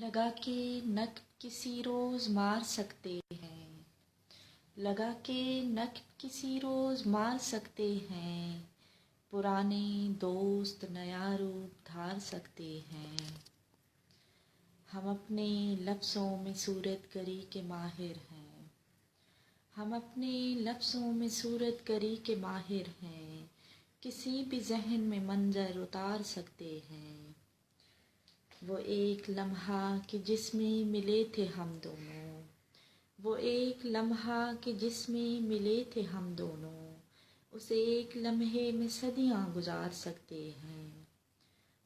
لگا کے نک کسی روز مار سکتے ہیں، لگا کے نک کسی روز مار سکتے ہیں، پرانے دوست نیا روپ دھار سکتے ہیں۔ ہم اپنے لفظوں میں صورت گری کے ماہر ہیں، ہم اپنے لفظوں میں صورت گری کے ماہر ہیں، کسی بھی ذہن میں منظر اتار سکتے ہیں۔ وہ ایک لمحہ کہ جس میں ملے تھے ہم دونوں، وہ ایک لمحہ کہ جس میں ملے تھے ہم دونوں، اس ایک لمحے میں صدیاں گزار سکتے ہیں۔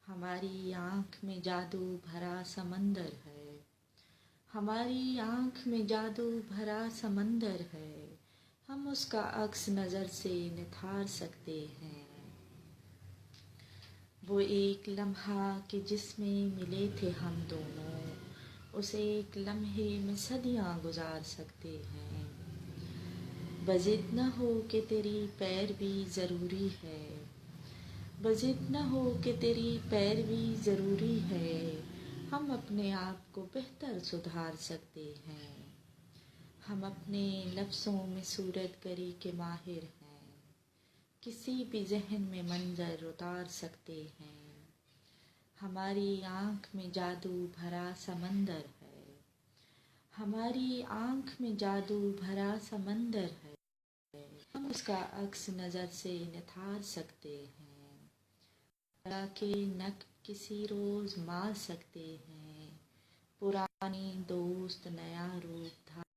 ہماری آنکھ میں جادو بھرا سمندر ہے، ہماری آنکھ میں جادو بھرا سمندر ہے، ہم اس کا عکس نظر سے نتھار سکتے ہیں۔ وہ ایک لمحہ کہ جس میں ملے تھے ہم دونوں، اس ایک لمحے میں صدیاں گزار سکتے ہیں۔ بضد نہ ہو کہ تیری پیروی ضروری ہے، بضد نہ ہو کہ تیری پیروی ضروری ہے، ہم اپنے آپ کو بہتر سدھار سکتے ہیں۔ ہم اپنے لفظوں میں صورت گری کے ماہر ہیں، کسی بھی ذہن میں منظر اتار سکتے ہیں۔ ہماری آنکھ میں جادو بھرا سمندر ہے، ہماری آنکھ میں جادو بھرا سمندر ہے، ہم اس کا عکس نظر سے نتھار سکتے ہیں۔ لگا کے نک کسی روز مار سکتے ہیں، پرانے دوست نیا روپ دھار